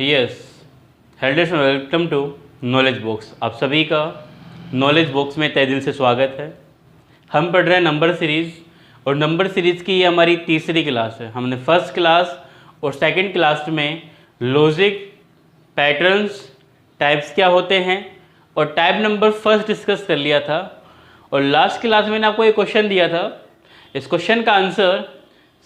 Yes, hello, welcome to knowledge box. आप सभी का नॉलेज बॉक्स में तहे दिल से स्वागत है। हम पढ़ रहे हैं नंबर सीरीज़ और नंबर सीरीज़ की ये हमारी तीसरी क्लास है। हमने फर्स्ट क्लास और सेकंड क्लास में लॉजिक, पैटर्न्स, टाइप्स क्या होते हैं और टाइप नंबर फर्स्ट डिस्कस कर लिया था। और लास्ट क्लास में मैंने आपको एक क्वेश्चन दिया था। इस क्वेश्चन का आंसर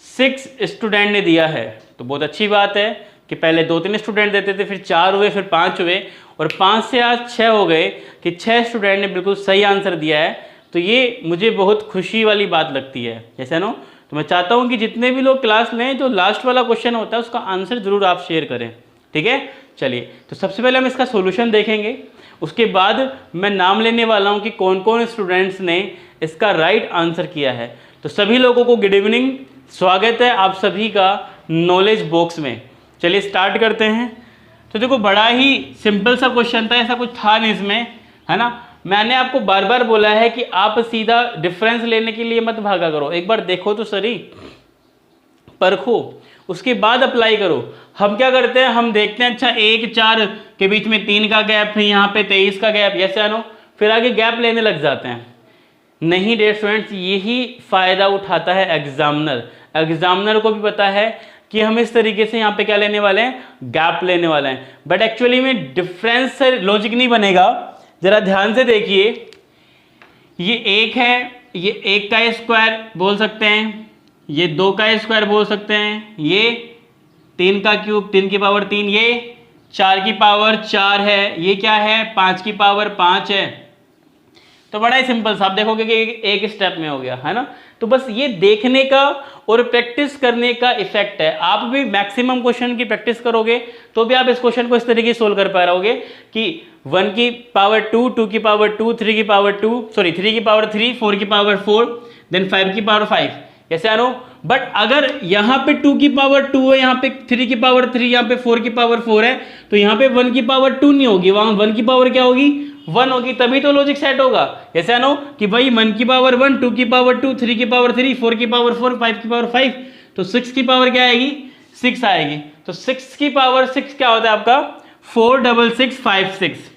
6 स्टूडेंट ने दिया है। तो बहुत अच्छी बात है कि पहले 2-3 स्टूडेंट देते थे, फिर 4 हुए, फिर 5 हुए और 5 से आज 6 हो गए कि 6 स्टूडेंट ने बिल्कुल सही आंसर दिया है। तो ये मुझे बहुत खुशी वाली बात लगती है, जैसे ना। तो मैं चाहता हूँ कि जितने भी लोग क्लास लें, जो लास्ट वाला क्वेश्चन होता है उसका आंसर ज़रूर आप शेयर करें, ठीक है। चलिए, तो सबसे पहले हम इसका सोल्यूशन देखेंगे। उसके बाद मैं नाम लेने वाला हूँ कि कौन कौन स्टूडेंट्स ने इसका राइट आंसर किया है। तो सभी लोगों को गुड इवनिंग, स्वागत है आप सभी का नॉलेज बॉक्स में। चलिए स्टार्ट करते हैं। तो देखो, बड़ा ही सिंपल सा क्वेश्चन था, ऐसा कुछ था नहीं इसमें, है ना। मैंने आपको बार बार बोला है कि आप सीधा डिफरेंस लेने के लिए मत भागा करो, एक बार देखो तो सही, परखो, उसके बाद अप्लाई करो। हम क्या करते हैं, हम देखते हैं अच्छा 1-4 के बीच में 3 का गैप है, यहाँ पे 23 का गैप, ऐसे आनो, फिर आगे गैप लेने लग जाते हैं। नहीं डियर स्टूडेंट्स, यही फ़ायदा उठाता है एग्जामिनर। एग्जामिनर को भी पता है कि हम इस तरीके से यहाँ पे क्या लेने वाले हैं, गैप लेने वाले हैं। बट एक्चुअली में डिफरेंस से लॉजिक नहीं बनेगा। ज़रा ध्यान से देखिए, ये 1 है, ये 1 का स्क्वायर बोल सकते हैं, ये 2 का स्क्वायर बोल सकते हैं, ये 3 का क्यूब 3 की पावर 3, ये 4 की पावर 4 है, ये क्या है 5 की पावर 5 है। तो बड़ा ही सिंपल सा आप देखोगे कि एक स्टेप में हो गया, है ना। तो बस ये देखने का और प्रैक्टिस करने का इफेक्ट है। आप भी मैक्सिमम क्वेश्चन की प्रैक्टिस करोगे तो भी आप इस क्वेश्चन को इस तरीके से सोल्व कर पा रहोगे कि 1 की पावर 2, 2 की पावर 2, 3 की पावर 2, सॉरी 3 की पावर 3, 4 की पावर 4, देन 5 की पावर 5, ऐसे आनो। बट अगर यहाँ पे 2 की पावर 2 है, यहाँ पे 3 की पावर 3, यहाँ पे 4 की पावर 4 है, तो यहाँ पे 1 की पावर 2 नहीं होगी, वहां 1 की पावर क्या होगी, 1 होगी, तभी तो लॉजिक सेट होगा। ऐसे आनो कि भाई 1 की पावर 1, 2 की पावर 2, 3 की पावर 3, 4 की पावर 4, 5 की पावर 5, तो 6 की पावर क्या आएगी, 6 आएगी। तो 6 की पावर 6 क्या होता है आपका, 46656,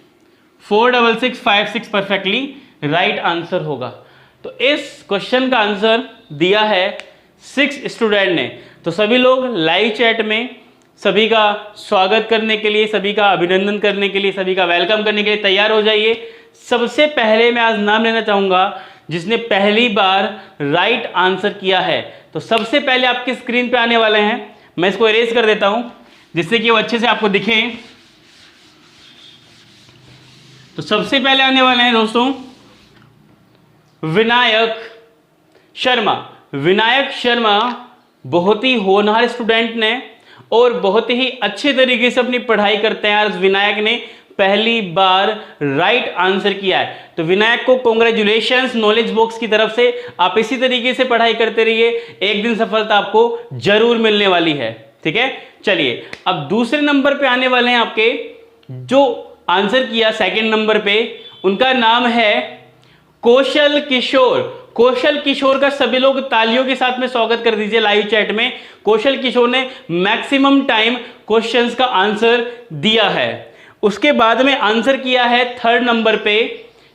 46656 परफेक्टली राइट आंसर होगा। तो इस क्वेश्चन का आंसर दिया है 6 स्टूडेंट ने। तो सभी लोग लाइव चैट में सभी का स्वागत करने के लिए, सभी का अभिनंदन करने के लिए, सभी का वेलकम करने के लिए तैयार हो जाइए। सबसे पहले मैं आज नाम लेना चाहूँगा जिसने पहली बार राइट आंसर किया है। तो सबसे पहले आपकी स्क्रीन पे आने वाले हैं, मैं इसको इरेज कर देता हूँ जिससे कि वो अच्छे से आपको दिखे। तो सबसे पहले आने वाले हैं दोस्तों विनायक शर्मा। विनायक शर्मा बहुत ही होनहार स्टूडेंट ने और बहुत ही अच्छे तरीके से अपनी पढ़ाई करते हैं। आज विनायक ने पहली बार राइट आंसर किया है। तो विनायक को कॉन्ग्रेचुलेशंस नॉलेज बॉक्स की तरफ से। आप इसी तरीके से पढ़ाई करते रहिए, एक दिन सफलता आपको जरूर मिलने वाली है, ठीक है। चलिए, अब दूसरे नंबर पे आने वाले हैं आपके जो आंसर किया सेकंड नंबर पे, उनका नाम है कौशल किशोर। कौशल किशोर का सभी लोग तालियों के साथ में स्वागत कर दीजिए लाइव चैट में। कौशल किशोर ने मैक्सिमम टाइम क्वेश्चंस का आंसर दिया है। उसके बाद में आंसर किया है थर्ड नंबर पे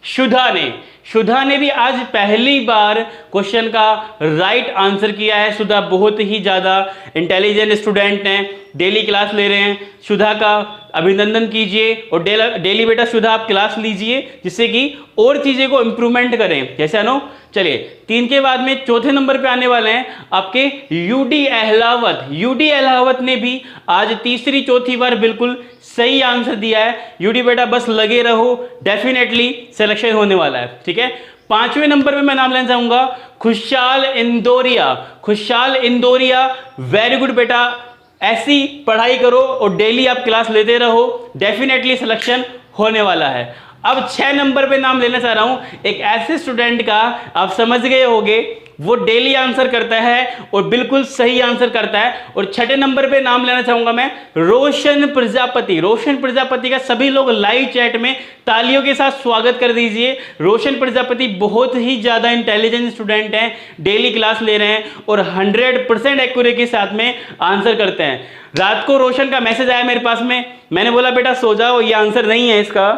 सुधा ने। सुधा ने भी आज पहली बार क्वेश्चन का राइट आंसर किया है। सुधा बहुत ही ज़्यादा इंटेलिजेंट स्टूडेंट हैं, डेली क्लास ले रहे हैं। सुधा का अभिनंदन कीजिए और डेली बेटा सुधा आप क्लास लीजिए जिससे कि और चीज़ें को इम्प्रूवमेंट करें, जैसे आनो। चलिए, 3 के बाद में चौथे नंबर पे आने वाले हैं आपके यूडी अहलावत। यूडी अहलावत ने भी आज तीसरी चौथी बार बिल्कुल सही आंसर दिया है। यूडी बेटा बस लगे रहो, डेफिनेटली सिलेक्शन होने वाला है, ठीक है। 5वें नंबर पे मैं नाम लेना चाहूंगा खुशहाल इंदौरिया। खुशहाल इंदौरिया, वेरी गुड बेटा, ऐसी पढ़ाई करो और डेली आप क्लास लेते रहो, डेफिनेटली सिलेक्शन होने वाला है। अब 6 नंबर पे नाम लेना चाह रहा हूं एक ऐसे स्टूडेंट का, आप समझ गए होंगे वो डेली आंसर करता है और बिल्कुल सही आंसर करता है। और छठे नंबर पे नाम लेना चाहूंगा मैं रोशन प्रजापति। रोशन प्रजापति का सभी लोग लाइव चैट में तालियों के साथ स्वागत कर दीजिए। रोशन प्रजापति बहुत ही ज्यादा इंटेलिजेंट स्टूडेंट हैं, डेली क्लास ले रहे हैं और 100% एक्यूरेसी के साथ में आंसर करते हैं। रात को रोशन का मैसेज आया मेरे पास में, मैंने बोला बेटा सो जाओ, ये आंसर नहीं है इसका,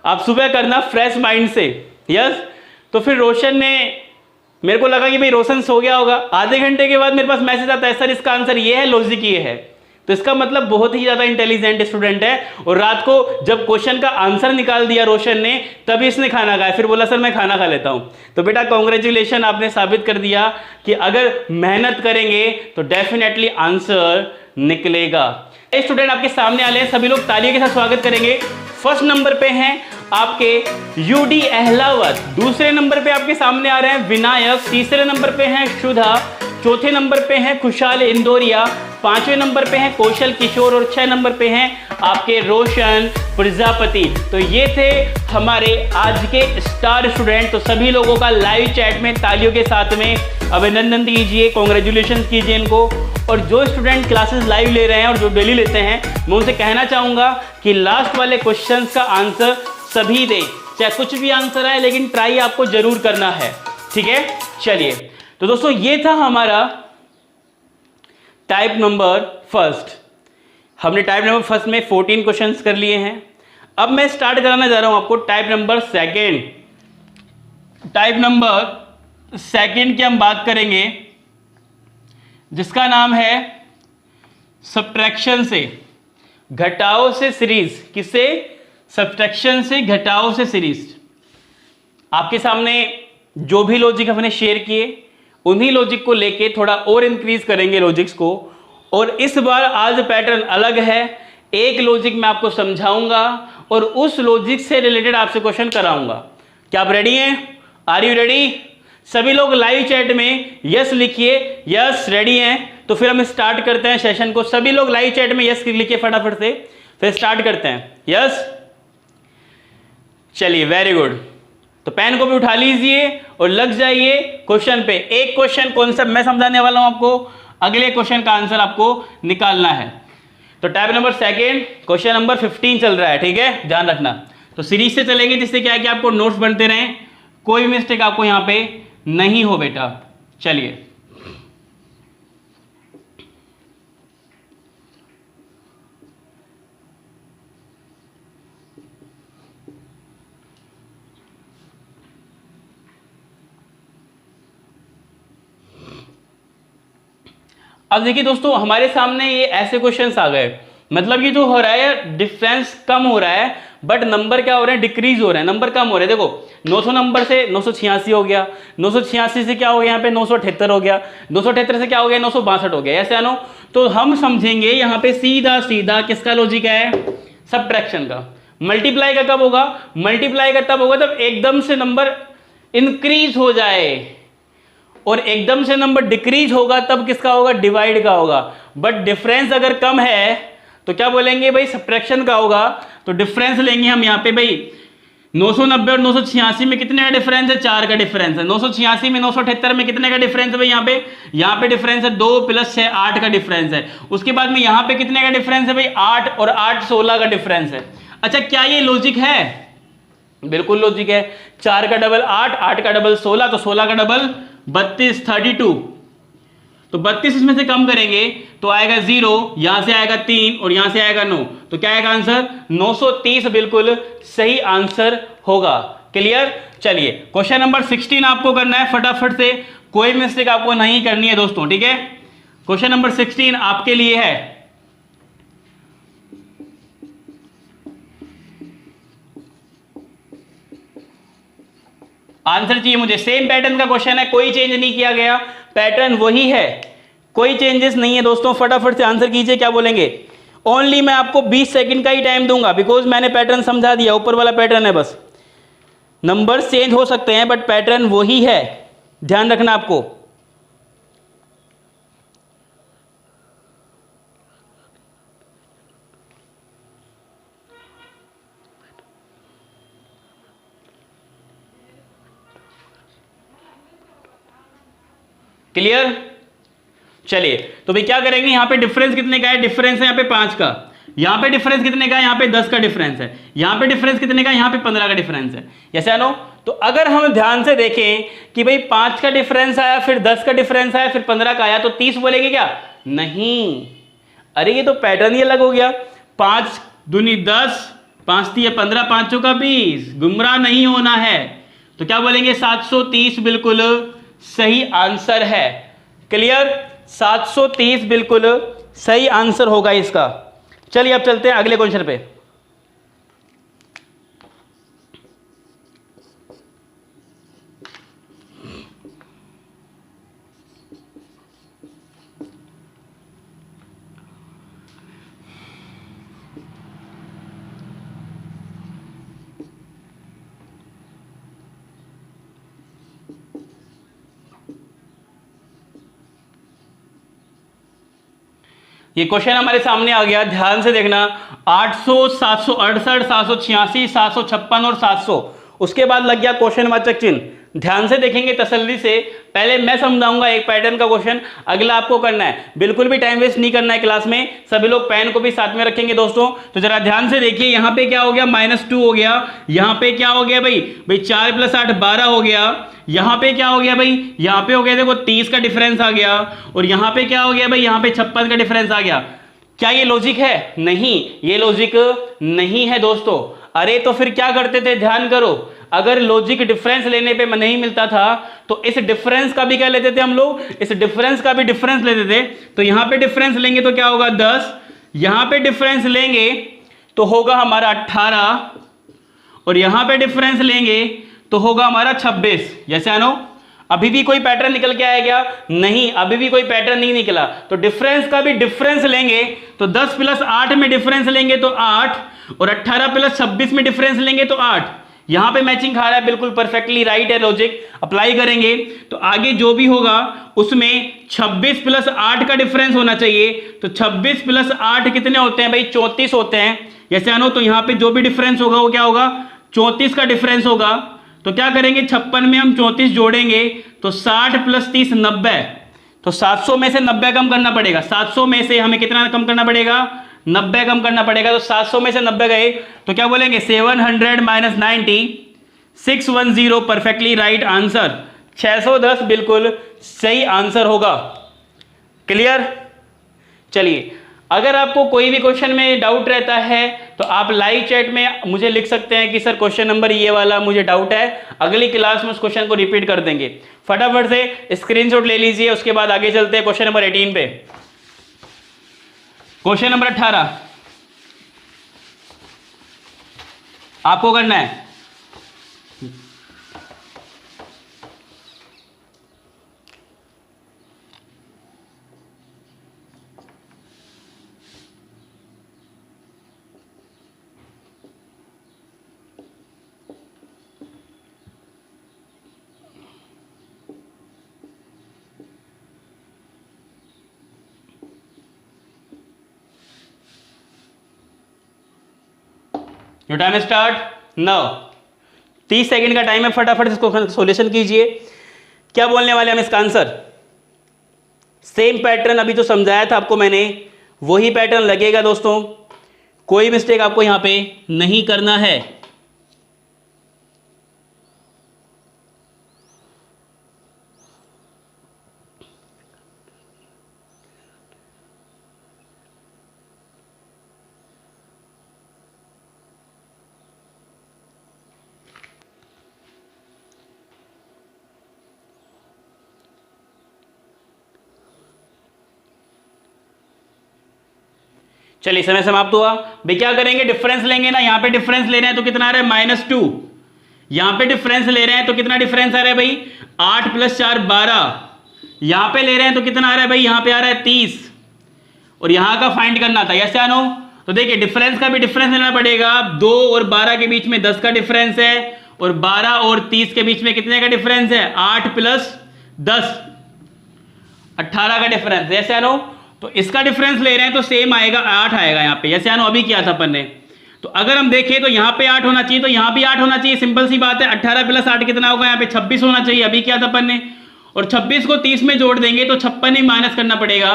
आप सुबह करना फ्रेश माइंड से। यस, तो फिर रोशन ने, मेरे को लगा कि भाई रोशन सो गया होगा। आधे घंटे के बाद मेरे पास मैसेज आता है, सर इसका आंसर ये है, लॉजिक ये है। तो इसका मतलब बहुत ही ज्यादा इंटेलिजेंट स्टूडेंट है। और रात को जब क्वेश्चन का आंसर निकाल दिया रोशन ने, तभी इसने खाना खाया। फिर बोला सर मैं खाना खा लेता हूं। तो बेटा कॉन्ग्रेचुलेशन, आपने साबित कर दिया कि अगर मेहनत करेंगे तो डेफिनेटली आंसर निकलेगा। स्टूडेंट आपके सामने आले हैं, सभी लोग तालियों के साथ स्वागत करेंगे। फर्स्ट नंबर पे हैं आपके यूडी अहलावत, दूसरे नंबर पे आपके सामने आ रहे हैं विनायक, तीसरे नंबर पे हैं सुधा, चौथे नंबर पे हैं खुशहाल इंदौरिया, पांचवें नंबर पे हैं कौशल किशोर और 6 नंबर पे हैं आपके रोशन प्रजापति। तो ये थे हमारे आज के स्टार स्टूडेंट। तो सभी लोगों का लाइव चैट में तालियों के साथ में अभिनंदन दीजिए, कॉन्ग्रेचुलेशन कीजिए इनको। और जो स्टूडेंट क्लासेस लाइव ले रहे हैं और जो डेली लेते हैं, मैं उनसे कहना चाहूंगा कि लास्ट वाले क्वेश्चंस का आंसर सभी दें, चाहे कुछ भी आंसर आए, लेकिन ट्राई आपको जरूर करना है। ठीक है, चलिए। तो दोस्तों ये था हमारा टाइप नंबर फर्स्ट। हमने टाइप नंबर फर्स्ट में 14 क्वेश्चंस कर लिए हैं। अब मैं स्टार्ट कराना जा रहा हूं आपको type number second. Type number second की हम बात करेंगे, जिसका नाम है सब्ट्रैक्शन से घटाओ से सीरीज। किसे? सब्ट्रैक्शन से घटाओ से सीरीज। आपके सामने जो भी लॉजिक हमने शेयर किए, उन्हीं लॉजिक को लेके थोड़ा और इंक्रीज करेंगे लॉजिक्स को। और इस बार आज पैटर्न अलग है, एक लॉजिक मैं आपको समझाऊंगा और उस लॉजिक से रिलेटेड आपसे क्वेश्चन कराऊंगा। क्या आप रेडी हैं? Are you ready? सभी लोग लाइव चैट में यस लिखिए, यस रेडी हैं। तो फिर हम स्टार्ट करते हैं सेशन को। सभी लोग लाइव चैट में यस लिखिए फटाफट से, फिर स्टार्ट करते हैं। यस, चलिए, वेरी गुड। तो पेन को भी उठा लीजिए और लग जाइए क्वेश्चन पे। एक क्वेश्चन कॉन्सेप्ट मैं समझाने वाला हूं आपको, अगले क्वेश्चन का आंसर आपको निकालना है। तो type number second, question number 15 चल रहा है, ठीक है, ध्यान रखना। तो सीरीज से चलेंगे, जिससे क्या है कि आपको नोट्स बनते रहें, कोई मिस्टेक आपको यहां पे नहीं हो बेटा। चलिए, अब देखिए दोस्तों, हमारे सामने ये ऐसे क्वेश्चंस आ गए, मतलब ये जो हो रहा है डिफरेंस कम हो रहा है, बट नंबर क्या हो रहे हैं? डिक्रीज हो रहे हैं, नंबर कम हो रहे हैं। देखो 900 नंबर से 986 हो गया, 986 से क्या हो गया यहाँ पे 978 हो गया, 978 से क्या हो गया 962 हो गया, ऐसे आनो। तो हम समझेंगे यहाँ पे सीधा सीधा किसका लॉजिक है? सब्ट्रैक्शन का। मल्टीप्लाई का कब होगा? मल्टीप्लाई का तब होगा जब एकदम से नंबर इंक्रीज हो जाए, और एकदम से नंबर डिक्रीज होगा तब किसका होगा? डिवाइड का होगा। बट डिफरेंस अगर कम है तो क्या बोलेंगे भाई? सब्ट्रैक्शन का होगा। तो डिफरेंस लेंगे हम यहाँ पे भाई, 990 और 986 में कितने का डिफरेंस है? 4 का डिफरेंस है। 986 में 978 में कितने का डिफरेंस है भाई? यहाँ पे डिफरेंस है 2 + 6 8 का डिफरेंस है। उसके बाद में यहाँ पे कितने का डिफरेंस है भाई? 8 और 8 16 का डिफरेंस है। अच्छा, क्या ये लॉजिक है? बिल्कुल लॉजिक है। 4 का डबल 8, 8 का डबल 16, तो 16 का डबल 32, 32। तो 32 इसमें से कम करेंगे तो आएगा 0, यहां से आएगा 3 और यहां से आएगा 9। तो क्या आएगा आंसर? 930 बिल्कुल सही आंसर होगा। क्लियर? चलिए, क्वेश्चन नंबर 16 आपको करना है फटाफट से, कोई मिस्टेक आपको नहीं करनी है दोस्तों, ठीक है। क्वेश्चन नंबर 16 आपके लिए है। आंसर चाहिए मुझे, सेम पैटर्न का क्वेश्चन है, कोई चेंज नहीं किया गया, पैटर्न वही है, कोई चेंजेस नहीं है दोस्तों। फटाफट से आंसर कीजिए, क्या बोलेंगे? ओनली मैं आपको 20 सेकंड का ही टाइम दूंगा, बिकॉज मैंने पैटर्न समझा दिया, ऊपर वाला पैटर्न है, बस नंबर चेंज हो सकते हैं बट पैटर्न वही है, ध्यान रखना आपको। क्लियर। चलिए तो भाई क्या करेंगे, यहां पे डिफरेंस कितने का है, डिफरेंस है यहां पे 5 का, यहां पे डिफरेंस कितने का है, यहां पे 10 का डिफरेंस है, यहां पे डिफरेंस कितने का है, यहां पे 15 का डिफरेंस है। ऐसे आनो, तो अगर हम ध्यान से देखें कि भाई 5 का डिफरेंस आया, फिर 10 का डिफरेंस आया, फिर 15 का आया, तो 30 बोलेंगे क्या, नहीं, अरे ये तो पैटर्न ही अलग हो गया। 5 दूनी 10, 5 3 15, 5 का 20, गुमराह नहीं होना है, तो क्या बोलेंगे 730 बिल्कुल सही आंसर है। क्लियर, 730 बिल्कुल सही आंसर होगा इसका। चलिए अब चलते हैं अगले क्वेश्चन पे। ये क्वेश्चन हमारे सामने आ गया, ध्यान से देखना। 800, 768, 786, 756 और 700, उसके बाद लग गया क्वेश्चन वाचक चिन्ह। ध्यान से देखेंगे तसल्ली से, पहले मैं समझाऊंगा एक पैटर्न का क्वेश्चन, अगला आपको करना है। बिल्कुल भी टाइम वेस्ट नहीं करना है क्लास में, सभी लोग पेन को भी साथ में रखेंगे दोस्तों। तो जरा ध्यान से देखिए, यहां पे क्या हो गया, -2 हो गया, यहां पे क्या हो गया भाई 4 + 8 12 हो गया, यहां पे क्या हो गया भाई, यहां पे हो गया देखो 30 का डिफरेंस आ गया, और यहां पे क्या हो गया भाई, यहां पे 56 का डिफरेंस आ गया। क्या ये लॉजिक है, नहीं, ये लॉजिक नहीं है दोस्तों। अरे तो फिर क्या करते थे, ध्यान करो, अगर लॉजिक डिफरेंस लेने पे नहीं मिलता था तो इस डिफरेंस का भी क्या लेते थे हम लोग, इस डिफरेंस का भी डिफरेंस लेते थे। तो यहां पे डिफरेंस लेंगे तो क्या होगा 10, यहां पे डिफरेंस लेंगे तो होगा हमारा 18, और यहां पे डिफरेंस लेंगे तो होगा हमारा 26। जैसे आनो, अभी भी कोई पैटर्न निकल के आया क्या, नहीं, अभी भी कोई पैटर्न नहीं निकला। तो डिफरेंस का भी डिफरेंस लेंगे तो 10 + 8 में डिफरेंस लेंगे तो 8, और 18 + 26 में डिफरेंस लेंगे तो 8। यहां पे मैचिंग खा रहा है, बिल्कुल परफेक्टली राइट है, लॉजिक अप्लाई करेंगे तो आगे जो भी होगा उसमें 26 + 8 का डिफरेंस होना चाहिए। तो 26 + 8 कितने होते हैं भाई, 34 होते हैं। जैसे आनो, तो यहां पे जो भी डिफरेंस होगा वो क्या होगा, 34 का डिफरेंस होगा। तो क्या करेंगे, 56 में हम 34 जोड़ेंगे तो 60 + 30 90, तो 700 में से 90 कम करना पड़ेगा। 700 में से हमें कितना कम करना पड़ेगा, 90 कम करना पड़ेगा। तो 700 में से 90 गए तो क्या बोलेंगे, 700 - 90, 610 परफेक्टली राइट आंसर, 610 बिल्कुल सही आंसर होगा। क्लियर। चलिए, अगर आपको कोई भी क्वेश्चन में डाउट रहता है तो आप लाइव चैट में मुझे लिख सकते हैं कि सर क्वेश्चन नंबर ये वाला मुझे डाउट है, अगली क्लास में उस क्वेश्चन को रिपीट कर देंगे। फटाफट से स्क्रीनशॉट ले लीजिए, उसके बाद आगे चलते हैं क्वेश्चन नंबर 18 पे। क्वेश्चन नंबर 18 आपको करना है। Your time start now. 30 second का टाइम है, फटाफट इसको सॉल्यूशन कीजिए। क्या बोलने वाले हम इसका आंसर, सेम पैटर्न अभी जो समझाया था आपको मैंने, वही पैटर्न लगेगा दोस्तों, कोई मिस्टेक आपको यहां पे नहीं करना है। चलिए, समय समाप्त हुआ भाई। क्या करेंगे, डिफरेंस लेंगे ना, यहां पे डिफरेंस ले रहे हैं तो कितना आ रहा है -2, यहां पे डिफरेंस ले रहे हैं तो कितना डिफरेंस आ रहा है भाई, 8 + 4 12, यहां पे ले रहे हैं तो कितना आ रहा है भाई, यहां पे आ रहा है 30, और यहां का फाइंड करना था। यस या नो। तो देखिए, डिफरेंस का भी डिफरेंस लेना पड़ेगा। 2 और 12 के बीच में 10 का डिफरेंस है, और 12 और 30 के बीच में कितने का डिफरेंस है, 8 + 10 18 का डिफरेंस। यस या नो। तो इसका डिफरेंस ले रहे हैं तो सेम आएगा, 8 आएगा यहाँ पे। जैसे आनो अभी किया था अपन ने। तो अगर हम देखें तो यहाँ पे 8 होना चाहिए, तो यहाँ भी 8 होना चाहिए, सिंपल सी बात है। 18 + 8 कितना होगा, यहाँ पे 26 होना चाहिए, अभी किया था अपन ने। और 26 को 30 में जोड़ देंगे तो 56 ही माइनस करना पड़ेगा।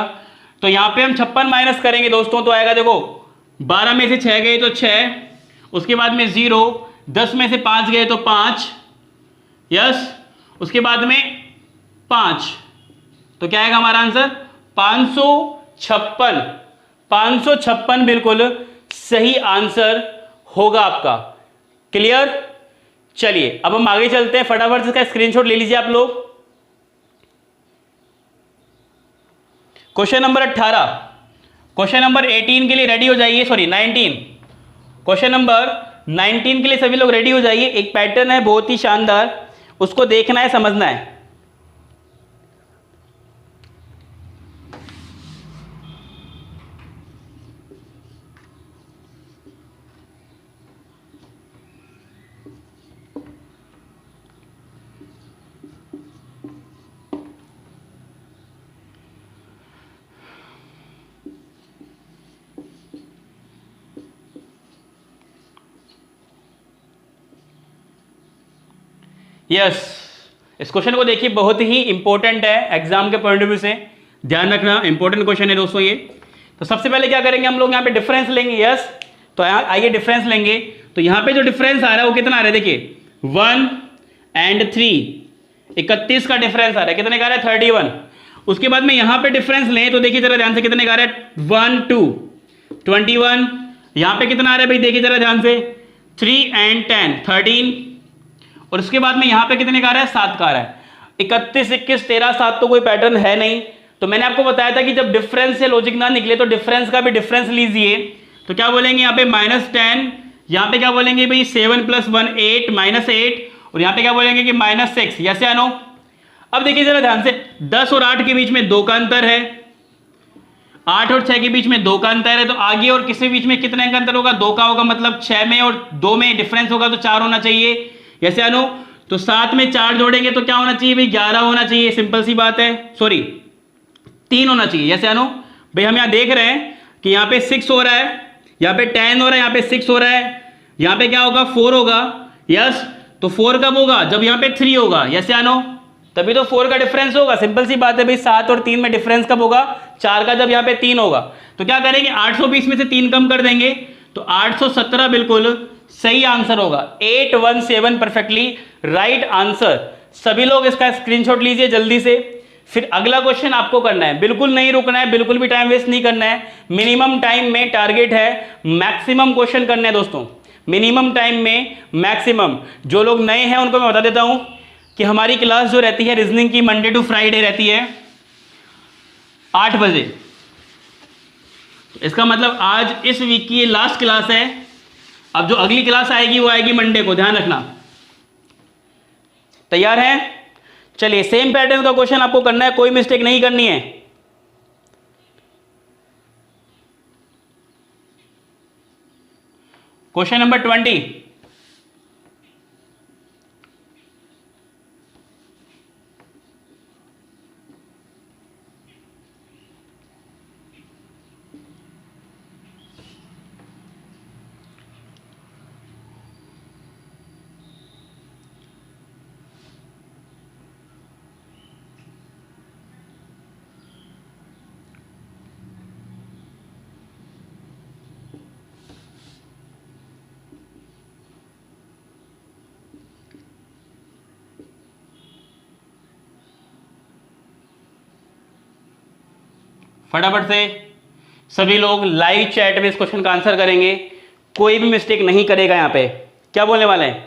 तो यहां पे हम 56 माइनस करेंगे दोस्तों, तो आएगा देखो 12 में से 6 गए तो 6, उसके बाद में 0, 10 में से 5 गए तो 5, यस, उसके बाद में 5, तो क्या आएगा हमारा आंसर 556। 556 बिल्कुल सही आंसर होगा आपका। क्लियर? चलिए अब हम आगे चलते हैं, फटाफट से इसका स्क्रीनशॉट ले लीजिए आप लोग। क्वेश्चन नंबर 18, क्वेश्चन नंबर 18 के लिए रेडी हो जाइए, सॉरी 19, क्वेश्चन नंबर 19 के लिए सभी लोग रेडी हो जाइए। एक पैटर्न है बहुत ही शानदार, उसको देखना है, समझना है। यस, इस क्वेश्चन को देखिए, बहुत ही इंपॉर्टेंट है एग्जाम के पॉइंट ऑफ व्यू से, ध्यान रखना, इंपॉर्टेंट क्वेश्चन है दोस्तों ये। तो सबसे पहले क्या करेंगे हम लोग, यहाँ पे डिफरेंस लेंगे। यस, तो आइए डिफरेंस लेंगे। तो यहाँ पे जो डिफरेंस आ रहा है वो कितना आ रहा है, देखिए 1 and 3, 31 का डिफरेंस आ रहा है। कितने का आ रहा है, 31। उसके बाद में यहाँ पे डिफरेंस लें तो देखिए जरा ध्यान से, कितने का आ रहा है, 1 2, 21। यहाँ पे कितना आ रहा है भाई, देखिए जरा ध्यान से, 3 and 10, 13। और उसके बाद में यहां पे कितने का आ रहा है, 7 का आ रहा है। 31, 21, 13, 7 तो कोई पैटर्न है नहीं। तो मैंने आपको बताया था कि जब डिफरेंस से लॉजिक ना निकले तो डिफरेंस का भी डिफरेंस लीजिए। तो क्या बोलेंगे यहाँ पे -10, यहाँ पे क्या बोलेंगे भाई 7 + 1 8, -8, और यहाँ पे क्या बोलेंगे कि -6। यस या नो? अब देखिए जरा ध्यान से, 10 और 8 के बीच में 2 का अंतर है, 8 और 6 के बीच में 2 का अंतर है, तो आगे और किसी बीच में कितने का अंतर होगा, 2 का होगा, मतलब 6 में और 2 में डिफरेंस होगा तो 4 होना चाहिए। यस या नो? तो 7 में 4 जोड़ेंगे तो क्या होना चाहिए भाई, 11 होना चाहिए, सिंपल सी बात है, सॉरी 3 होना चाहिए। यस या नो? भाई हम यहाँ देख रहे हैं कि यहाँ पे 6 हो रहा है, यहाँ पे 10 हो रहा है, यहाँ पे 6 हो रहा है, यहाँ पे क्या होगा 4 होगा। यस, तो 4 कब होगा, जब यहाँ पे 3 होगा। यस या नो? तभी तो 4 का डिफरेंस होगा, सिंपल सी बात है भाई। 7 और 3 में डिफरेंस कब होगा, 4 का, जब यहाँ पे 3 होगा। तो क्या करेंगे, 820 में से 3 कम कर देंगे तो 817 बिल्कुल सही आंसर होगा। 817 परफेक्टली राइट आंसर। सभी लोग इसका स्क्रीनशॉट लीजिए जल्दी से। फिर अगला क्वेश्चन आपको करना है, बिल्कुल नहीं रुकना है, बिल्कुल भी टाइम वेस्ट नहीं करना है। मिनिमम टाइम में टारगेट है मैक्सिमम क्वेश्चन करने हैं दोस्तों, मिनिमम टाइम में मैक्सिमम। जो लोग नए हैं उनको मैं बता देता हूं कि हमारी क्लास जो रहती है रीजनिंग की, मंडे टू फ्राइडे रहती है 8 बजे। इसका मतलब आज इस वीक की ये लास्ट क्लास है। अब जो अगली क्लास आएगी वो आएगी मंडे को, ध्यान रखना। तैयार हैं? चलिए, सेम पैटर्न का क्वेश्चन आपको करना है, कोई मिस्टेक नहीं करनी है। क्वेश्चन नंबर 20, फटाफट से सभी लोग लाइव चैट में इस क्वेश्चन का आंसर करेंगे, कोई भी मिस्टेक नहीं करेगा। यहां पे क्या बोलने वाले हैं?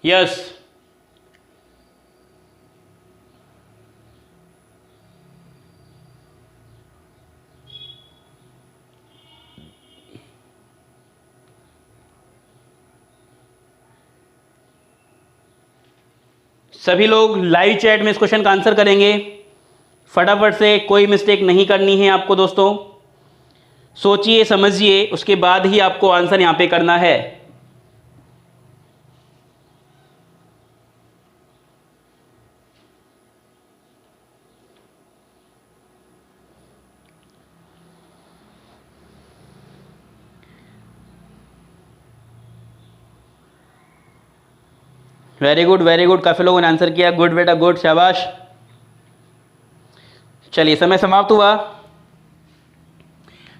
यस, सभी लोग लाइव चैट में इस क्वेश्चन का आंसर करेंगे। फटाफट से, कोई मिस्टेक नहीं करनी है आपको दोस्तों। सोचिए समझिए, उसके बाद ही आपको आंसर यहां पे करना है। वेरी गुड, काफ़ी लोगों ने आंसर किया। गुड बेटा गुड, शाबाश। चलिए समय समाप्त हुआ।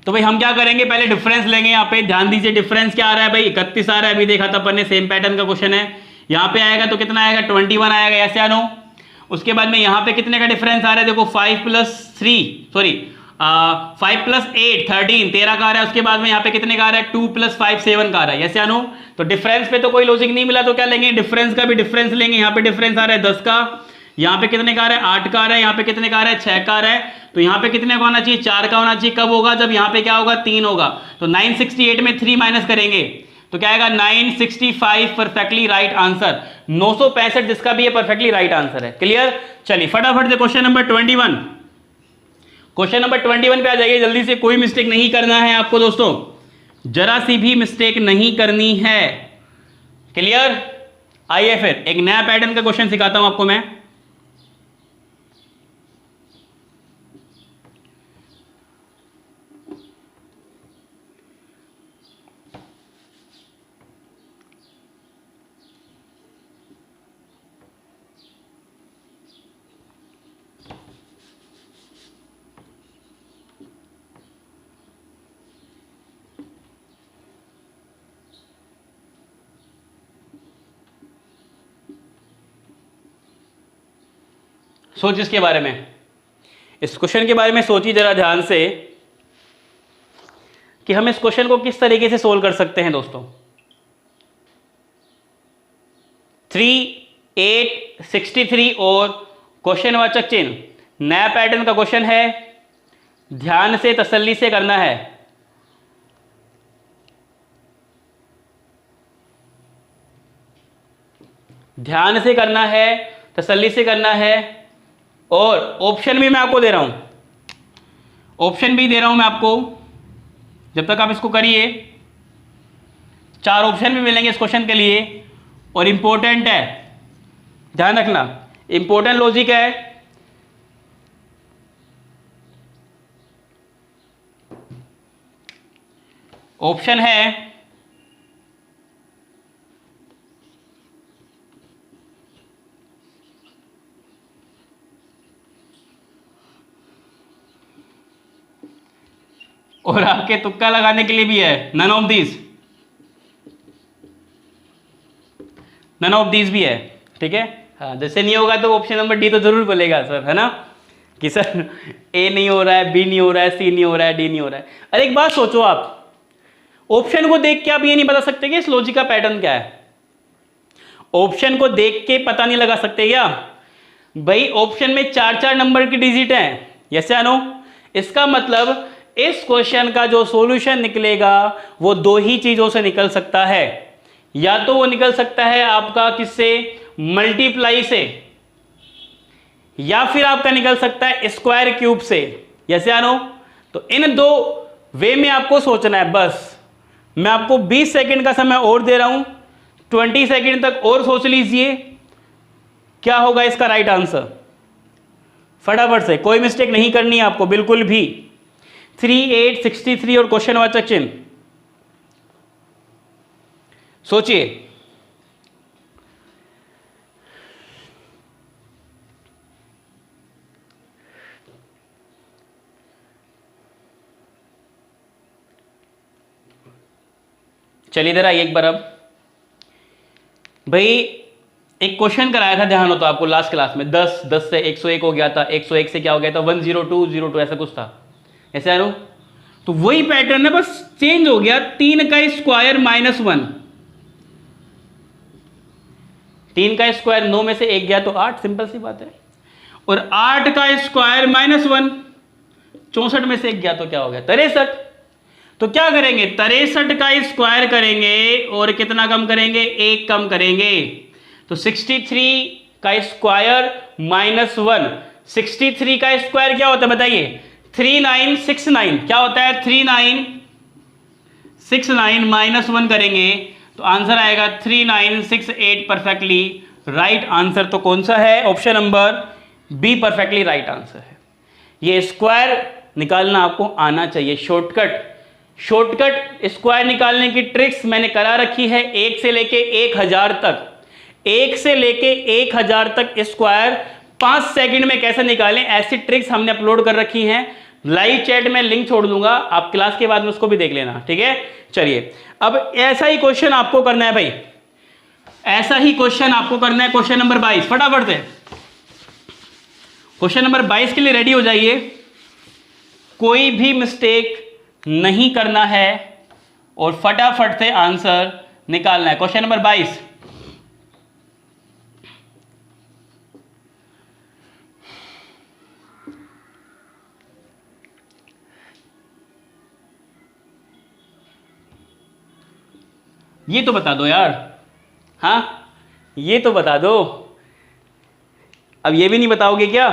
तो भाई हम क्या करेंगे, पहले डिफरेंस लेंगे। यहाँ पे ध्यान दीजिए, डिफरेंस क्या आ रहा है भाई, 31 आ रहा है। अभी देखा था अपन ने, सेम पैटर्न का क्वेश्चन है। यहाँ पे आएगा तो कितना आएगा, 21 आएगा, ऐसे आनो। उसके बाद में यहाँ पे कितने का डिफरेंस आ रहा है, देखो 5 + 8 13 13 का आ रहा है। उसके बाद में यहाँ पे कितने का आ रहा है, 2 + 5 7 का आ रहा है, ऐसे आनो। तो डिफरेंस पे तो कोई लॉजिक नहीं मिला, तो क्या लेंगे, डिफरेंस का भी डिफरेंस लेंगे। यहाँ पे डिफरेंस आ रहा है 10 का, यहाँ पे कितने का आ रहा है, 8 का आ रहा है, यहाँ पे कितने का आ रहा है, 6 का आ रहा है। तो यहाँ पे कितने का होना चाहिए, 4 का होना चाहिए। कब होगा, जब यहाँ पे क्या होगा, 3 होगा। तो 968 में 3 माइनस करेंगे तो क्या आएगा, 965 परफेक्टली राइट आंसर। 965 जिसका भी ये परफेक्टली राइट आंसर है। क्लियर। चलिए फटाफट से क्वेश्चन नंबर 21, क्वेश्चन नंबर 21 पे आ जाइए जल्दी से। कोई मिस्टेक नहीं करना है आपको दोस्तों, जरा सी भी मिस्टेक नहीं करनी है। क्लियर। आइए फिर एक नया पैटर्न का क्वेश्चन सिखाता हूं आपको मैं। सोच इसके बारे में, इस क्वेश्चन के बारे में सोचिए जरा ध्यान से कि हम इस क्वेश्चन को किस तरीके से सोल्व कर सकते हैं दोस्तों। 3 8 63 और क्वेश्चन वाचक चिन्ह, नया पैटर्न का क्वेश्चन है। ध्यान से तसल्ली से करना है। ध्यान से करना है, तसल्ली से करना है। और ऑप्शन भी मैं आपको दे रहा हूं, ऑप्शन भी दे रहा हूं मैं आपको, जब तक आप इसको करिए। 4 ऑप्शन भी मिलेंगे इस क्वेश्चन के लिए। और इंपॉर्टेंट है, ध्यान रखना, इंपॉर्टेंट लॉजिक है। ऑप्शन है और आपके तुक्का लगाने के लिए भी है, नन ऑफ दीज भी है। ठीक है। हाँ, जैसे नहीं होगा तो ऑप्शन नंबर डी तो जरूर बोलेगा सर, है ना, कि सर ए नहीं हो रहा है, बी नहीं हो रहा है, सी नहीं हो रहा है, डी नहीं हो रहा है। अरे एक बात सोचो, आप ऑप्शन को देख के आप ये नहीं बता सकते कि इस लॉजिक का पैटर्न क्या है। ऑप्शन को देख के पता नहीं लगा सकते क्या भाई। ऑप्शन में 4 नंबर की डिजिट है, यस या नो। इसका मतलब इस क्वेश्चन का जो सॉल्यूशन निकलेगा वो 2 ही चीजों से निकल सकता है। या तो वो निकल सकता है आपका किससे, मल्टीप्लाई से, या फिर आपका निकल सकता है स्क्वायर क्यूब से, यस या नो। तो इन 2 वे में आपको सोचना है बस। मैं आपको 20 सेकंड का समय और दे रहा हूं, 20 सेकंड तक और सोच लीजिए क्या होगा इसका राइट आंसर। फटाफट से, कोई मिस्टेक नहीं करनी है आपको बिल्कुल भी। 3 8 63 और क्वेश्चन वाचक चिन्ह, सोचिए। चलिए इधर आइए एक बार। अब भाई एक क्वेश्चन कराया था, ध्यान हो तो आपको लास्ट क्लास में, 10 से 101 हो गया था, 101 से क्या हो गया था, 10202 ऐसा कुछ था, ऐसे आनो। तो वही पैटर्न है, बस चेंज हो गया। 3 का स्क्वायर -1, 3 का स्क्वायर 9 में से 1 गया तो 8, सिंपल सी बात है। और 8 का स्क्वायर -1, 64 में से 1 गया तो क्या हो गया, 63। तो क्या करेंगे, 63 का स्क्वायर करेंगे और कितना कम करेंगे, 1 कम करेंगे। तो 63 का स्क्वायर -1, 63 का स्क्वायर क्या होता है बताइए, 3969। क्या होता है, 3969 -1 करेंगे तो आंसर आएगा 3968 परफेक्टली राइट आंसर। तो कौन सा है, option number be perfectly right answer है। ये स्क्वायर निकालना आपको आना चाहिए। शॉर्टकट स्क्वायर निकालने की ट्रिक्स मैंने करा रखी है 1 से लेके 1000 तक। 1 से लेके 1000 तक स्क्वायर 5 सेकंड में कैसे निकालें, ऐसी ट्रिक्स हमने अपलोड कर रखी हैं। लाइव चैट में लिंक छोड़ दूंगा, आप क्लास के बाद में उसको भी देख लेना, ठीक है। चलिए अब ऐसा ही क्वेश्चन आपको करना है भाई, ऐसा ही क्वेश्चन आपको करना है। क्वेश्चन नंबर 22 फटाफट से, क्वेश्चन नंबर 22 के लिए रेडी हो जाइए। कोई भी मिस्टेक नहीं करना है और फटाफट से आंसर निकालना है। क्वेश्चन नंबर 22, ये तो बता दो यार, हाँ ये तो बता दो। अब ये भी नहीं बताओगे क्या?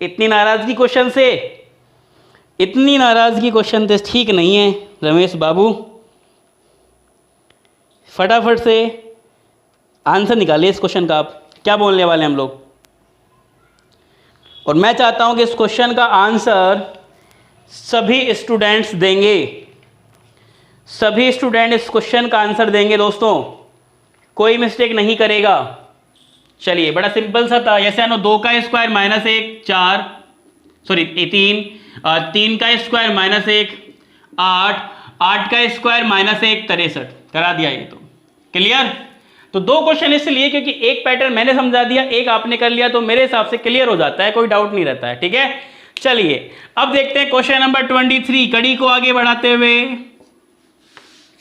इतनी नाराजगी क्वेश्चन से, इतनी नाराजगी क्वेश्चन से ठीक नहीं है रमेश बाबू। फटाफट से आंसर निकालिए इस क्वेश्चन का, आप क्या बोलने वाले हैं हम लोग। और मैं चाहता हूं कि इस क्वेश्चन का आंसर सभी स्टूडेंट्स देंगे, सभी स्टूडेंट इस क्वेश्चन का आंसर देंगे दोस्तों, कोई मिस्टेक नहीं करेगा। चलिए बड़ा सिंपल सा था, जैसे आनो 2 का स्क्वायर माइनस 1 4, सॉरी 3, 3 का स्क्वायर माइनस 1 8, 8 का स्क्वायर माइनस 1 63 करा दिया। ये तो क्लियर। तो 2 क्वेश्चन इसलिए क्योंकि एक पैटर्न मैंने समझा दिया, एक आपने कर लिया, तो मेरे हिसाब से क्लियर हो जाता है, कोई डाउट नहीं रहता है, ठीक है। चलिए अब देखते हैं क्वेश्चन नंबर 23, कड़ी को आगे बढ़ाते हुए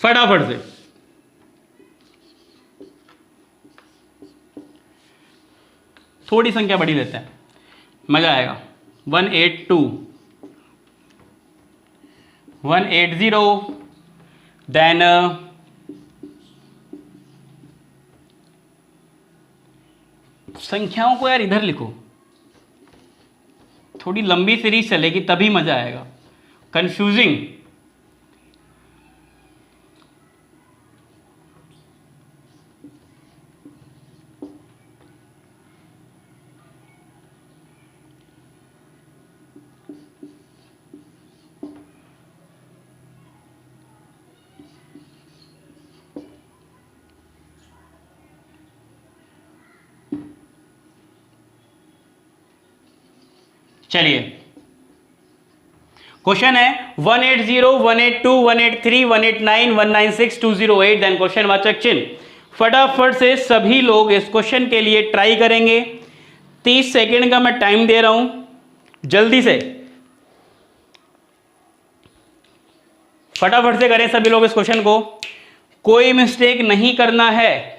फटाफट से। थोड़ी संख्या बड़ी लेते हैं, मजा आएगा। 182 180 देन संख्याओं को यार इधर लिखो, थोड़ी लंबी सीरीज चलेगी तभी मजा आएगा, कंफ्यूजिंग। चलिए क्वेश्चन है 180 182 183 189 196 208 देन क्वेश्चन वाचक चिन्ह। फटाफट से सभी लोग इस क्वेश्चन के लिए ट्राई करेंगे। 30 सेकेंड का मैं टाइम दे रहा हूं, जल्दी से फटाफट से करें सभी लोग इस क्वेश्चन को, कोई मिस्टेक नहीं करना है।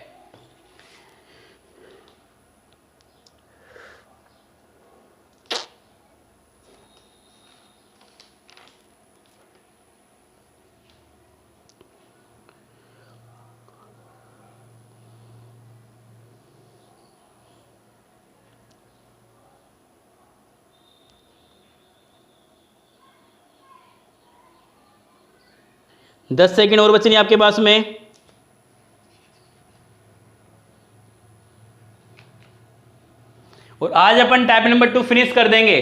दस सेकेंड और बचे नहीं आपके पास में। और आज अपन टाइप नंबर 2 फिनिश कर देंगे,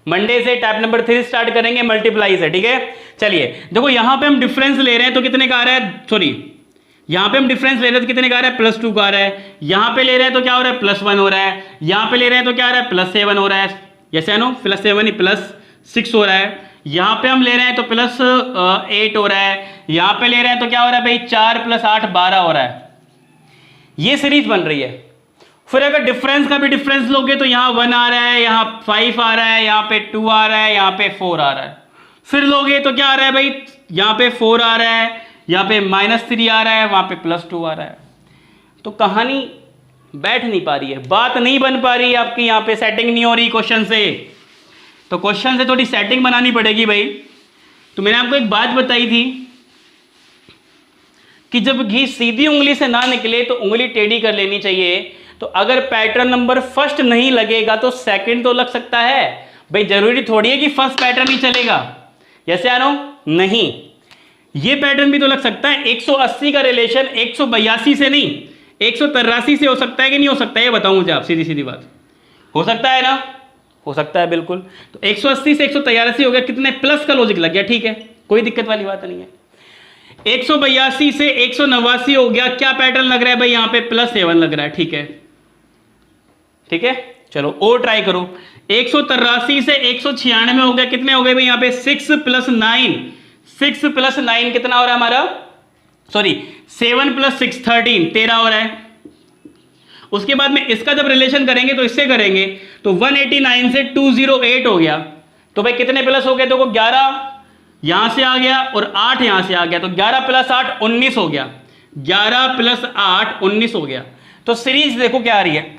मंडे से टाइप नंबर 3 स्टार्ट करेंगे मल्टीप्लाई से, ठीक है। चलिए देखो यहां पे हम डिफरेंस ले रहे हैं तो कितने का आ रहा है, सॉरी यहां पे हम डिफरेंस ले रहे हैं तो कितने का आ रहा है, +2 का आ रहा है। यहां पे ले रहे हैं तो क्या हो रहा है, +1 हो रहा है। यहां पे ले रहे हैं तो क्या आ रहा है, +7 हो रहा है, जैसे नो +7 ही +6 हो रहा है। यहां पे हम ले रहे हैं तो +8 हो रहा है। यहां पे ले रहे हैं तो क्या हो रहा है भाई, 4 + 8 12 हो रहा है। ये सीरीज बन रही है। फिर अगर डिफरेंस का भी डिफरेंस लोगे तो यहां 1 आ रहा है, यहां 5 आ रहा है, यहां पे 2 आ रहा है, यहां पे 4 आ रहा है। फिर लोगे तो क्या आ रहा है भाई, यहां पे 4 आ रहा है, यहां पे -3 आ रहा है, वहां पे +2 आ रहा है। तो कहानी बैठ नहीं पा रही है, बात नहीं बन पा रही है आपकी, यहां पे सेटिंग नहीं हो रही क्वेश्चन से। तो क्वेश्चन से थोड़ी सेटिंग बनानी पड़ेगी भाई। तो मैंने आपको एक बात बताई थी कि जब घी सीधी उंगली से ना निकले तो उंगली टेढ़ी कर लेनी चाहिए। तो अगर पैटर्न नंबर फर्स्ट नहीं लगेगा तो सेकंड तो लग सकता है भाई, जरूरी थोड़ी है कि फर्स्ट पैटर्न ही चलेगा। जैसे आनो नहीं, ये पैटर्न भी तो लग सकता है। 180 का रिलेशन 182 से नहीं 183 से हो सकता है कि नहीं हो सकता है, ये बताऊं मुझे आप, सीधी सीधी बात। हो सकता है ना, हो सकता है बिल्कुल। तो 180 से 183 हो गया, कितने प्लस का लॉजिक लग गया, ठीक है, कोई दिक्कत वाली बात नहीं है। 182 से 189 हो गया, क्या पैटर्न लग रहा है भाई यहाँ पे? +7 लग रहा है, ठीक है, ठीक है। चलो और ट्राई करो, 183 से 196 हो गया, कितने हो गए भाई यहाँ पे? 6 + 9, 6 + 9 कितना हो रहा है हमारा? सॉरी 7 + 6 13, 13 हो रहा है। उसके बाद में इसका जब रिलेशन करेंगे तो इससे करेंगे तो 189 से 208 हो गया, तो भाई कितने प्लस हो गए? देखो 11 यहां से आ गया और 8 यहां से आ गया, तो 11 + 8 19 हो गया, 11 + 8 19 हो गया। तो सीरीज देखो क्या आ रही है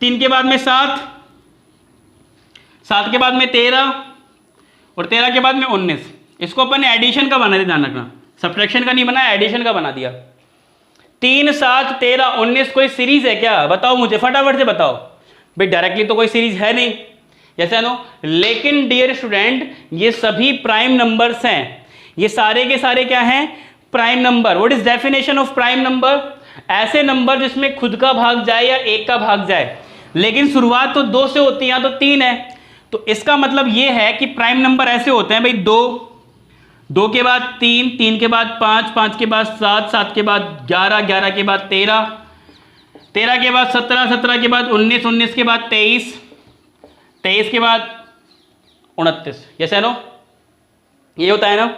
3 के बाद में 7, 7 के बाद में 13 और 13 के बाद में 19। इसको अपन ने एडिशन का बना दिया, ध्यान रखना, सब्ट्रैक्शन का नहीं बनाया, एडिशन का बना दिया। 3 7 13 19 कोई सीरीज है क्या? बताओ मुझे, फटाफट से बताओ भाई। डायरेक्टली तो कोई सीरीज है नहीं, जैसे नो। लेकिन डियर स्टूडेंट ये सभी प्राइम नंबर्स हैं, ये सारे के सारे क्या हैं? Prime number. What is definition of prime number? ऐसे नंबर जिसमें खुद का भाग जाए या एक का भाग जाए, लेकिन शुरुआत तो 2 से होती है या तो 3 है। तो इसका मतलब ये है कि प्राइम नंबर ऐसे होते हैं भाई, 2, 2 के बाद 3, 3 के बाद 5, 5 के बाद 7, 7 के बाद 11, 11 के बाद 13, 13 के बाद 17, 17 के बाद 19, 19 के बाद 23, 23 के बाद 29। यस है नो, ये होता है ना।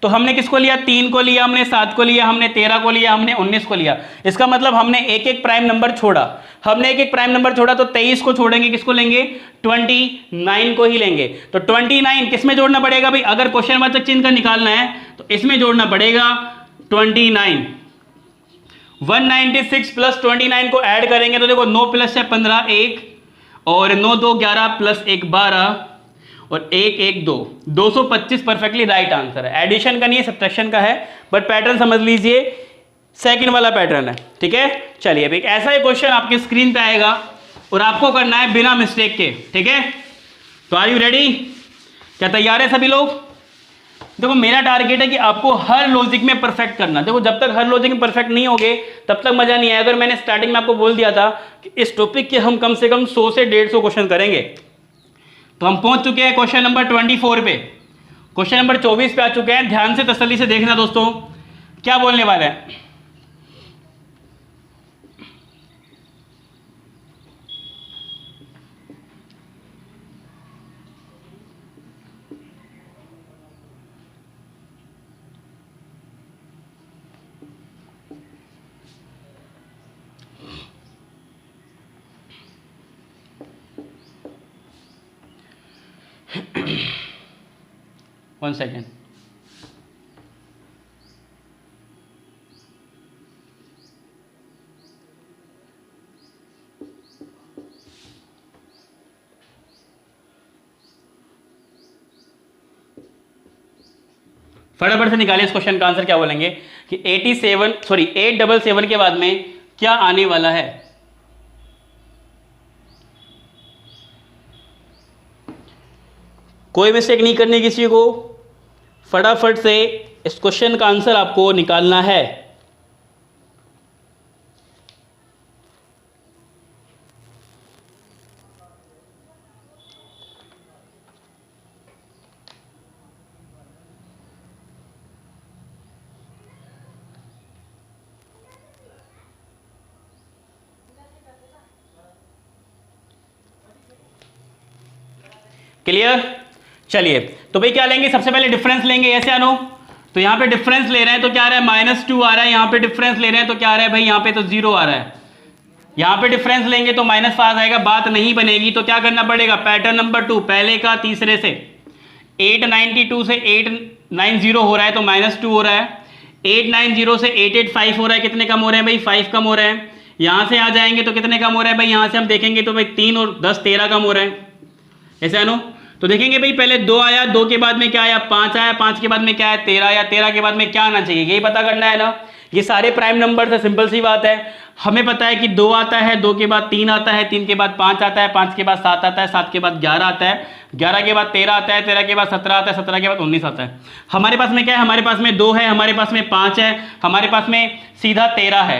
तो हमने किसको लिया? 3 को लिया, हमने 7 को लिया, हमने 13 को लिया, हमने 19 को लिया। इसका मतलब हमने एक एक प्राइम नंबर छोड़ा, हमने एक एक प्राइम नंबर छोड़ा। तो 23 को छोड़ेंगे, किसको लेंगे? 29 को ही लेंगे। तो 29 किस में जोड़ना पड़ेगा भाई? अगर क्वेश्चन वाचक चिन्ह का निकालना है तो इसमें जोड़ना पड़ेगा 29। 196 + 29 को ऐड करेंगे तो देखो 9 + 6 15, 1 और 9 2 11 + 1 12 और 1 1 2, 225 परफेक्टली राइट आंसर है। एडिशन का नहीं है, सब्ट्रैक्शन का है, बट पैटर्न समझ लीजिए सेकंड वाला पैटर्न है, ठीक है। चलिए अभी ऐसा ही क्वेश्चन आपकी स्क्रीन पे आएगा और आपको करना है बिना मिस्टेक के, ठीक है। तो आर यू रेडी? क्या तैयार है सभी लोग? देखो मेरा टारगेट है कि आपको हर लॉजिक में परफेक्ट करना। देखो जब तक हर लॉजिक में परफेक्ट नहीं होगे तब तक मजा नहीं आएगा। अगर मैंने स्टार्टिंग में आपको बोल दिया था कि इस टॉपिक के हम कम से कम 100 से 150 क्वेश्चन करेंगे, तो हम पहुंच चुके हैं क्वेश्चन नंबर 24 पे, क्वेश्चन नंबर 24 पे आ चुके हैं। ध्यान से तसल्ली से देखना दोस्तों क्या बोलने वाला है। One second. फटाफट से निकालिए इस क्वेश्चन का आंसर। क्या बोलेंगे कि 877 के बाद में क्या आने वाला है? कोई मिस्टेक नहीं करनी किसी को, फटाफट से इस क्वेश्चन का आंसर आपको निकालना है। क्लियर? चलिए तो भाई क्या लेंगे? सबसे पहले डिफरेंस लेंगे, ऐसे आनो। तो यहां पे डिफरेंस ले रहे हैं तो क्या आ रहा है? -2 आ रहा है। यहां पे डिफरेंस ले रहे हैं तो क्या आ रहा है भाई? यहां पे तो 0 आ रहा है। यहां पे डिफरेंस लेंगे तो -5 आएगा, बात नहीं बनेगी। तो क्या करना पड़ेगा? पैटर्न नंबर 2, पहले का तीसरे से 892 से 890 हो रहा है तो -2 हो रहा है। 890 से 885 हो रहा है, कितने कम हो रहे हैं भाई? 5 कम हो रहे हैं। यहां से आ जाएंगे तो कितने कम हो रहे हैं भाई? यहां से हम देखेंगे तो भाई 3 और 10 13 कम हो रहे हैं, ऐसे आनो। तो देखेंगे भाई पहले 2 आया, 2 के बाद में क्या आया? 5 आया, 5 के बाद में क्या है? 13 आया, 13 के बाद में क्या आना चाहिए? यही पता करना है ना। ये सारे प्राइम नंबर है, सिंपल सी बात है। हमें पता है कि 2 आता है, 2 के बाद 3 आता है, 3 के बाद 5 आता है, 5 के बाद 7 आता है, 7 के बाद 11 आता है, 11 के बाद 13 आता है, 13 के बाद 17 आता है, 17 के बाद 19 आता है। हमारे पास में क्या है? हमारे पास में 2 है, हमारे पास में 5 है, हमारे पास में सीधा 13 है,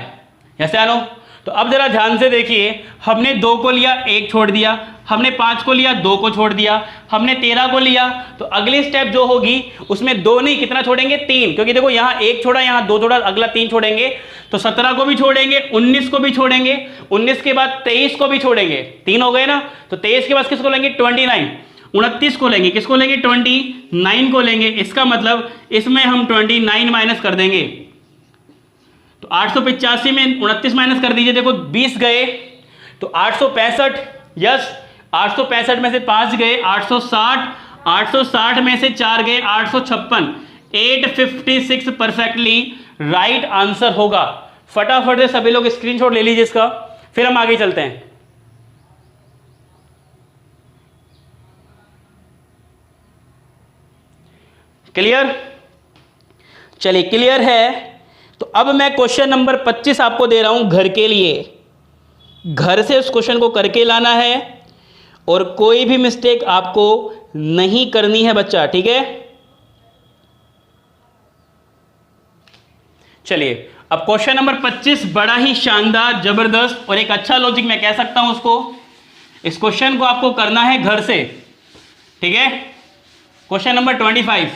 ऐसे आनो। तो अब जरा ध्यान से देखिए, हमने 2 को लिया, 1 छोड़ दिया, हमने 5 को लिया, 2 को छोड़ दिया, हमने 13 को लिया, तो अगली स्टेप जो होगी उसमें 2 नहीं, कितना छोड़ेंगे, 3, क्योंकि देखो यहाँ 1 छोड़ा, यहाँ 2 छोड़ा, अगला 3 छोड़ेंगे, तो 17 को भी छोड़ेंगे, 19 को भी छोड़ेंगे, 19 के बाद 23 को भी छोड़ेंगे, 3 हो गए ना। तो 23 के बाद किसको लेंगे, 29, 29 को लेंगे, किसको लेंगे, 29 को लेंगे। इसका मतलब इसमें हम 29 माइनस कर देंगे, तो 885 में 29 माइनस कर दीजिए, देखो 20 गए, तो 865, यस 865 में से 5 गए 860, 860 में से 4 गए 856, 856 परफेक्टली राइट आंसर होगा। फटाफट से सभी लोग स्क्रीनशॉट ले लीजिए इसका, फिर हम आगे चलते हैं। क्लियर, चलिए क्लियर है। तो अब मैं क्वेश्चन नंबर 25 आपको दे रहा हूं घर के लिए। घर से उस क्वेश्चन को करके लाना है और कोई भी मिस्टेक आपको नहीं करनी है बच्चा, ठीक है। चलिए अब क्वेश्चन नंबर 25 बड़ा ही शानदार, जबरदस्त और एक अच्छा लॉजिक मैं कह सकता हूं उसको। इस क्वेश्चन को आपको करना है घर से, ठीक है। Question number 25,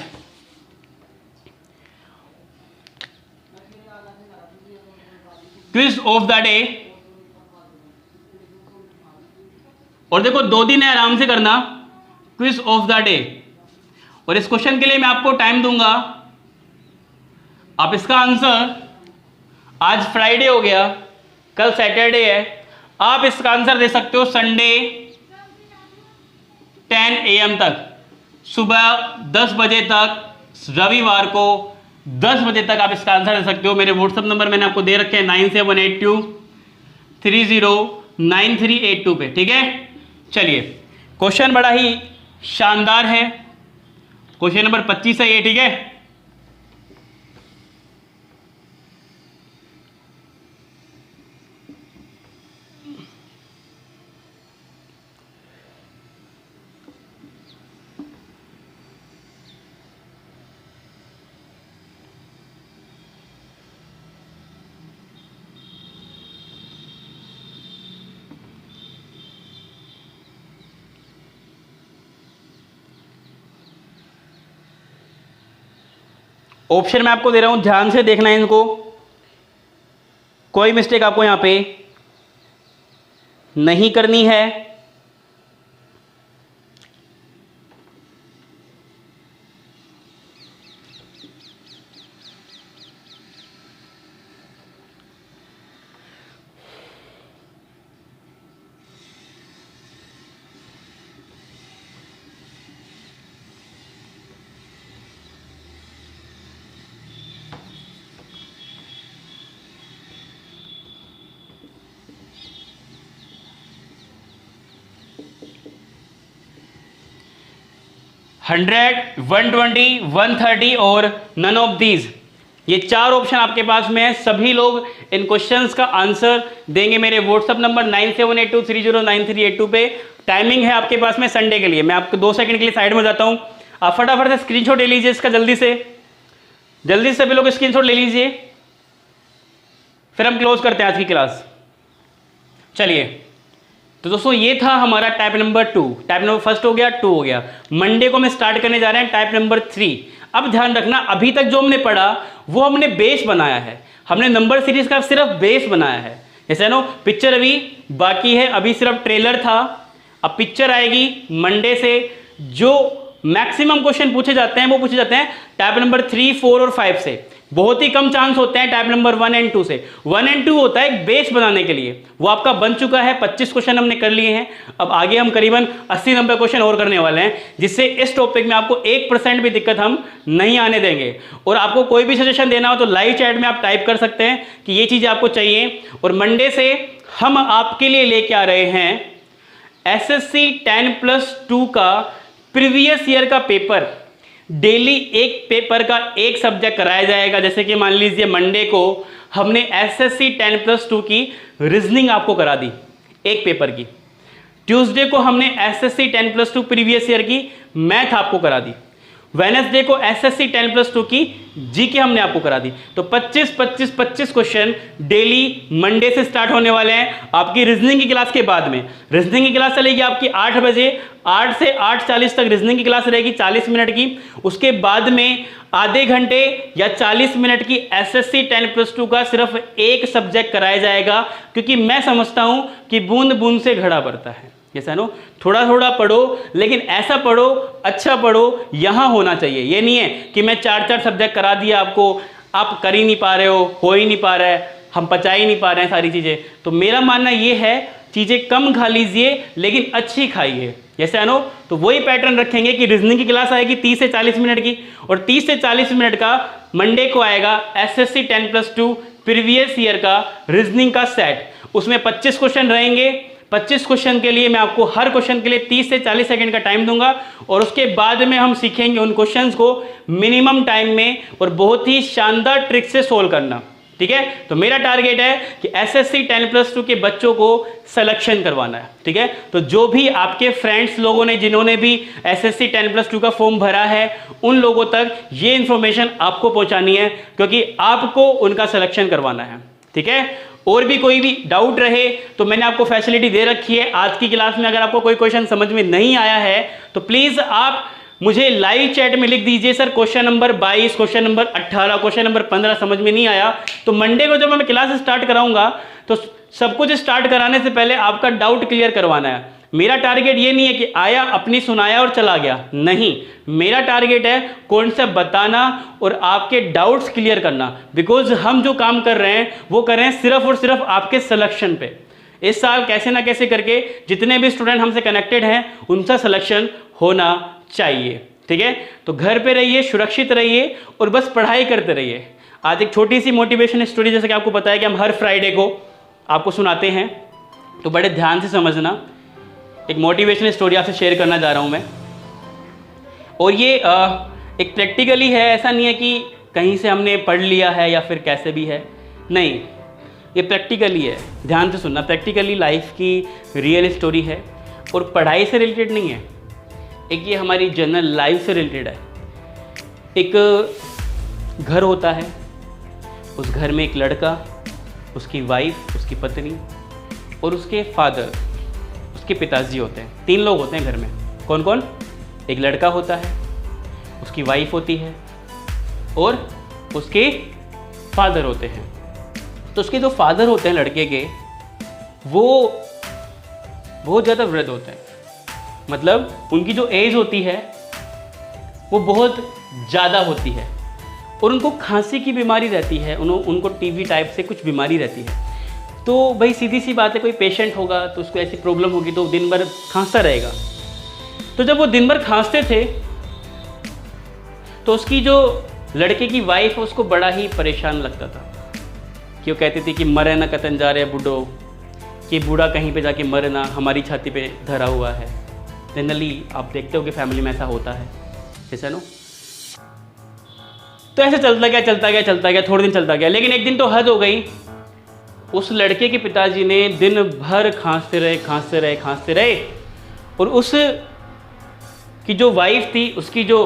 quiz of the day. और देखो 2 दिन है, आराम से करना, क्विज ऑफ द डे। और इस क्वेश्चन के लिए मैं आपको टाइम दूंगा, आप इसका आंसर, आज फ्राइडे हो गया, कल सैटरडे है, आप इसका आंसर दे सकते हो संडे 10 AM तक, सुबह 10 बजे तक, रविवार को 10 बजे तक आप इसका आंसर दे सकते हो। मेरे व्हाट्सएप नंबर मैंने आपको दे रखे हैं 9782309382 पे, ठीक है। चलिए क्वेश्चन बड़ा ही शानदार है, क्वेश्चन नंबर 25 है ये, ठीक है। ऑप्शन मैं आपको दे रहा हूं, ध्यान से देखना है इनको, कोई मिस्टेक आपको यहां पे नहीं करनी है। हंड्रेड, 120, 130 और नन ऑफ दीज, ये 4 ऑप्शन आपके पास में है। सभी लोग इन क्वेश्चंस का आंसर देंगे मेरे व्हाट्सएप नंबर 9782309382 पे। टाइमिंग है आपके पास में संडे के लिए। मैं आपको 2 सेकंड के लिए साइड में जाता हूं, आप फटाफट से स्क्रीनशॉट ले लीजिए इसका, जल्दी से सभी लोग स्क्रीनशॉट ले लीजिए, फिर हम क्लोज करते हैं आज की क्लास। चलिए तो दोस्तों ये था हमारा type number 2, type number first हो गया, 2 हो गया। मंडे को हम स्टार्ट करने जा रहे हैं टाइप नंबर 3। अब ध्यान रखना, अभी तक जो हमने पढ़ा वो हमने बेस बनाया है, हमने नंबर सीरीज का सिर्फ बेस बनाया है। जैसे नो पिक्चर अभी बाकी है, अभी सिर्फ ट्रेलर था, अब पिक्चर आएगी मंडे से। जो मैक्सिमम क्वेश्चन पूछे जाते हैं वो पूछे जाते हैं टाइप नंबर 3, 4 और 5 से। बहुत ही कम चांस होते हैं टाइप नंबर 1 एंड 2 से। 1 एंड 2 होता है एक बेस बनाने के लिए, वो आपका बन चुका है। 25 क्वेश्चन हमने कर लिए हैं, अब आगे हम करीबन 80-90 क्वेश्चन और करने वाले हैं, जिससे इस टॉपिक में आपको 1% भी दिक्कत हम नहीं आने देंगे। और आपको कोई भी सजेशन देना हो तो लाइव चैट में आप टाइप कर सकते हैं कि ये चीज़ें आपको चाहिए। और मंडे से हम आपके लिए लेके आ रहे हैं SSC 10+2 का प्रीवियस ईयर का पेपर। डेली एक पेपर का एक सब्जेक्ट कराया जाएगा। जैसे कि मान लीजिए मंडे को हमने SSC 10+2 की रीजनिंग आपको करा दी एक पेपर की, ट्यूसडे को हमने SSC 10+2 प्रीवियस ईयर की मैथ आपको करा दी, वेडनेसडे को एसएससी 10+2 की जीके हमने आपको करा दी। तो 25 क्वेश्चन डेली मंडे से स्टार्ट होने वाले हैं आपकी रीजनिंग की क्लास के बाद में। रीजनिंग की क्लास चलेगी आपकी 8 बजे, 8 से 8:40 तक रीजनिंग की क्लास रहेगी 40 मिनट की। उसके बाद में आधे घंटे या 40 मिनट की एसएससी 10+2 का सिर्फ एक सब्जेक्ट कराया जाएगा, क्योंकि मैं समझता हूं कि बूंद बूंद से घड़ा भरता है। जैसा नो, थोड़ा थोड़ा पढ़ो, लेकिन ऐसा पढ़ो, अच्छा पढ़ो, यहां होना चाहिए। ये नहीं है कि मैं 4 सब्जेक्ट करा दिया आपको, आप कर ही नहीं पा रहे हो ही नहीं पा रहा है, हम पचा ही नहीं पा रहे हैं सारी चीजें। तो मेरा मानना ये है, चीजें कम खा लीजिए लेकिन अच्छी खाइए। जैसे नो, तो वही पैटर्न रखेंगे कि रीजनिंग की क्लास आएगी 30 से 40 मिनट की, और 30 से 40 मिनट का मंडे को आएगा एसएससी 10+2 प्रीवियस ईयर का रीजनिंग का सेट। उसमें 25 क्वेश्चन रहेंगे। 25 क्वेश्चन के लिए मैं आपको हर क्वेश्चन के लिए 30 से 40 सेकंड का टाइम दूंगा, और उसके बाद में हम सीखेंगे उन क्वेश्चंस को मिनिमम टाइम में और बहुत ही शानदार ट्रिक से सोल्व करना। ठीक है, तो मेरा टारगेट है कि एसएससी 10+2 के बच्चों को सिलेक्शन करवाना है। ठीक है, तो जो भी आपके फ्रेंड्स लोगों ने जिन्होंने भी एसएससी 10+2 का फॉर्म भरा है, उन लोगों तक ये इंफॉर्मेशन आपको पहुंचानी है, क्योंकि आपको उनका सिलेक्शन करवाना है। ठीक है, और भी कोई भी डाउट रहे तो मैंने आपको फैसिलिटी दे रखी है। आज की क्लास में अगर आपको कोई क्वेश्चन समझ में नहीं आया है तो प्लीज आप मुझे लाइव चैट में लिख दीजिए, sir question number 22, question number 18, question number 15 समझ में नहीं आया। तो मंडे को जब मैं क्लास स्टार्ट कराऊंगा तो सब कुछ स्टार्ट कराने से पहले आपका डाउट क्लियर करवाना है। मेरा टारगेट ये नहीं है कि आया अपनी सुनाया और चला गया, नहीं, मेरा टारगेट है कॉन्सेप्ट बताना और आपके डाउट्स क्लियर करना। बिकॉज हम जो काम कर रहे हैं वो कर रहे हैं सिर्फ और सिर्फ आपके सिलेक्शन पे। इस साल कैसे ना कैसे करके जितने भी स्टूडेंट हमसे कनेक्टेड हैं उनका सिलेक्शन होना चाहिए। ठीक है, तो घर पे रहिए, सुरक्षित रहिए और बस पढ़ाई करते रहिए। आज एक छोटी सी मोटिवेशन स्टोरी, जैसे कि आपको पता है कि हम हर फ्राइडे को आपको सुनाते हैं, तो बड़े ध्यान से समझना। एक मोटिवेशनल स्टोरी आपसे शेयर करना जा रहा हूं मैं, और ये एक प्रैक्टिकली है, ऐसा नहीं है कि कहीं से हमने पढ़ लिया है या फिर कैसे भी है, नहीं, ये प्रैक्टिकली है। ध्यान से सुनना, प्रैक्टिकली लाइफ की रियल स्टोरी है और पढ़ाई से रिलेटेड नहीं है। एक ये हमारी जनरल लाइफ से रिलेटेड है। एक घर होता है, उस घर में एक लड़का, उसकी वाइफ, उसकी पत्नी और उसके फादर, उसके पिताजी होते हैं। 3 लोग होते हैं घर में। कौन कौन? एक लड़का होता है, उसकी वाइफ होती है और उसके फादर होते हैं। तो उसके जो फादर होते हैं लड़के के, वो बहुत ज़्यादा वृद्ध होते हैं, मतलब उनकी जो एज होती है वो बहुत ज़्यादा होती है और उनको खांसी की बीमारी रहती है, उनको टीबी टाइप से कुछ बीमारी रहती है। तो भाई सीधी सी बात है, कोई पेशेंट होगा तो उसको ऐसी प्रॉब्लम होगी तो दिन भर खांसता रहेगा। तो जब वो दिन भर खांसते थे तो उसकी जो लड़के की वाइफ है उसको बड़ा ही परेशान लगता था, कि वो कहती थी कि मरे ना कतन जा रहे बूढ़ो, कि बूढ़ा कहीं पे जाके मरे ना, हमारी छाती पे धरा हुआ है। जनरली आप देखते हो कि फैमिली में ऐसा होता है, जैसा नो। तो ऐसे चलता गया, थोड़े दिन चलता गया, लेकिन एक दिन तो हद हो गई। उस लड़के के पिताजी ने दिन भर खांसते रहे और उस की जो वाइफ थी, उसकी जो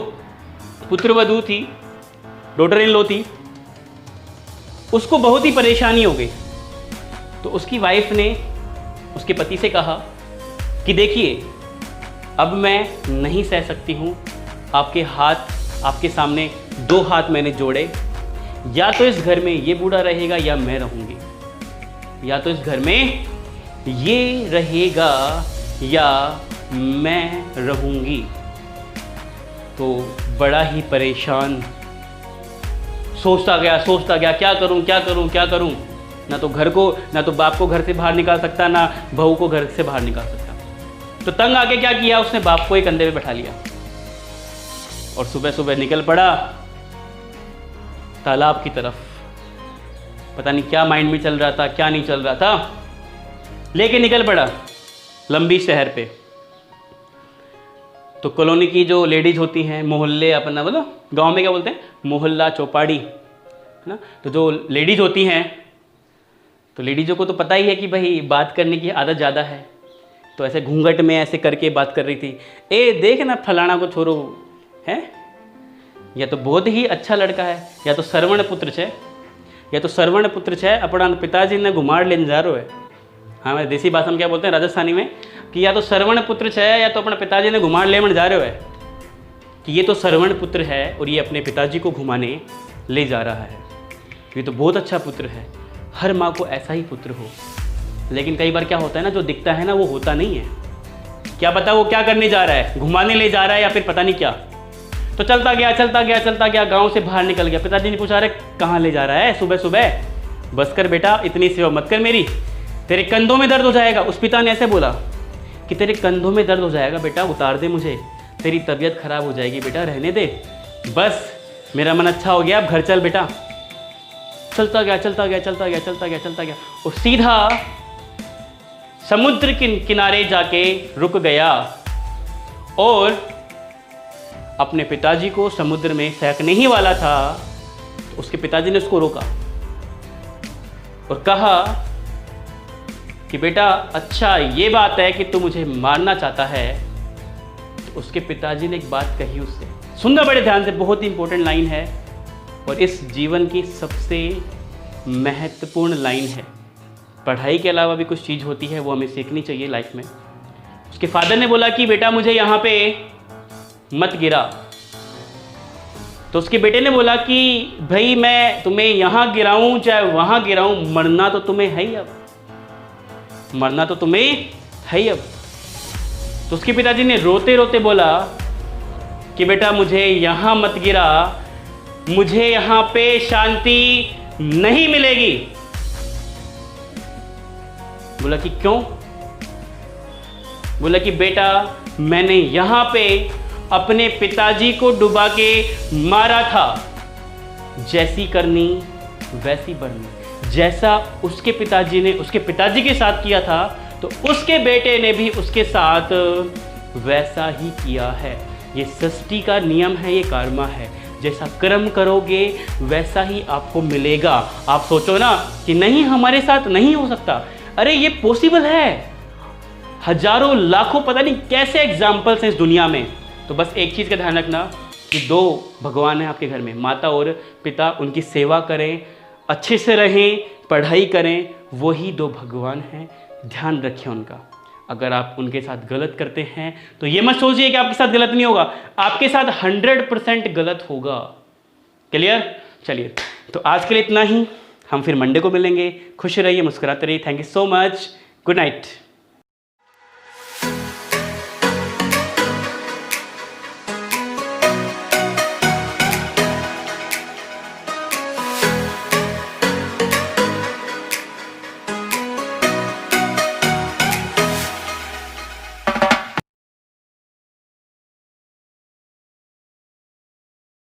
पुत्रवधू थी, डॉटर इन लॉ थी, उसको बहुत ही परेशानी हो गई। तो उसकी वाइफ ने उसके पति से कहा कि देखिए, अब मैं नहीं सह सकती हूँ, आपके हाथ, आपके सामने 2 हाथ मैंने जोड़े, या तो इस घर में ये बूढ़ा रहेगा या मैं रहूँगी, या तो इस घर में ये रहेगा या मैं रहूँगी। तो बड़ा ही परेशान सोचता गया क्या करूं। ना तो घर को, ना तो बाप को घर से बाहर निकाल सकता, ना बहू को घर से बाहर निकाल सकता। तो तंग आके क्या किया, उसने बाप को एक कंधे पे बैठा लिया और सुबह सुबह निकल पड़ा तालाब की तरफ। पता नहीं क्या माइंड में चल रहा था, क्या नहीं चल रहा था, लेके निकल पड़ा लंबी शहर पे। तो कॉलोनी की जो लेडीज होती हैं, मोहल्ले, अपना बोलो गांव में क्या बोलते हैं, मोहल्ला चौपाड़ी, है ना। तो जो लेडीज होती हैं, तो लेडीज़ों को तो पता ही है कि भाई बात करने की आदत ज़्यादा है। तो ऐसे घूंघट में ऐसे करके बात कर रही थी, ए देख ना फलाना को छोरो है, या तो बहुत ही अच्छा लड़का है, या तो श्रवण पुत्र है, या तो श्रवण पुत्र है अपना पिताजी ने घुमाड़ लेने जा रहे है। हाँ, मैं देसी भाषा में क्या बोलते हैं राजस्थानी में, कि या तो श्रवण पुत्र है या तो अपना पिताजी ने घुमाड़ लेने जा रहे है, कि ये तो श्रवण पुत्र है और ये अपने पिताजी को घुमाने ले जा रहा है। ये तो बहुत अच्छा पुत्र है, हर माँ को ऐसा ही पुत्र हो। लेकिन कई बार क्या होता है ना, जो दिखता है ना वो होता नहीं है। क्या पता वो क्या करने जा रहा है, घुमाने ले जा रहा है या फिर पता नहीं क्या। तो चलता गया गांव से बाहर निकल गया। पिताजी ने पूछा, अरे कहाँ ले जा रहा है सुबह सुबह? बस कर बेटा, इतनी सेवा मत कर मेरी, तेरे कंधों में दर्द हो जाएगा। उस पिता ने ऐसे बोला कि तेरे कंधों में दर्द हो जाएगा बेटा, उतार दे मुझे, तेरी तबीयत खराब हो जाएगी बेटा, रहने दे, बस मेरा मन अच्छा हो गया, अब घर चल बेटा। चलता गया और सीधा समुद्र के किनारे जाके रुक गया और अपने पिताजी को समुद्र में फेंकने ही वाला था। तो उसके पिताजी ने उसको रोका और कहा कि बेटा अच्छा ये बात है कि तू मुझे मारना चाहता है। तो उसके पिताजी ने एक बात कही उससे, सुनना बड़े ध्यान से, बहुत ही इंपॉर्टेंट लाइन है और इस जीवन की सबसे महत्वपूर्ण लाइन है। पढ़ाई के अलावा भी कुछ चीज़ होती है वो हमें सीखनी चाहिए लाइफ में। उसके फादर ने बोला कि बेटा मुझे यहाँ पे मत गिरा। तो उसके बेटे ने बोला कि भाई मैं तुम्हें यहाँ गिराऊं चाहे वहाँ गिराऊं, मरना तो तुम्हें है ही अब, मरना तो तुम्हें है ही अब। तो उसके पिताजी ने रोते रोते बोला कि बेटा मुझे यहाँ मत गिरा, मुझे यहाँ पे शांति नहीं मिलेगी। बोला कि क्यों? बोला कि बेटा मैंने यहाँ पे अपने पिताजी को डुबा के मारा था, जैसी करनी वैसी बढ़नी। जैसा उसके पिताजी ने उसके पिताजी के साथ किया था तो उसके बेटे ने भी उसके साथ वैसा ही किया है। ये सृष्टि का नियम है, ये कर्मा है। जैसा कर्म करोगे वैसा ही आपको मिलेगा। आप सोचो ना कि नहीं हमारे साथ नहीं हो सकता, अरे ये पॉसिबल है। हजारों लाखों पता नहीं कैसे एग्जाम्पल्स हैं इस दुनिया में। तो बस एक चीज़ का ध्यान रखना कि दो भगवान हैं आपके घर में, माता और पिता, उनकी सेवा करें, अच्छे से रहें, पढ़ाई करें, वही दो भगवान हैं, ध्यान रखें उनका। अगर आप उनके साथ गलत करते हैं तो ये मत सोचिए कि आपके साथ गलत नहीं होगा, आपके साथ 100% गलत होगा। क्लियर? चलिए तो आज के लिए इतना ही, हम फिर मंडे को मिलेंगे। खुश रहिए, मुस्कुराते रहिए। Thank you so much, good night.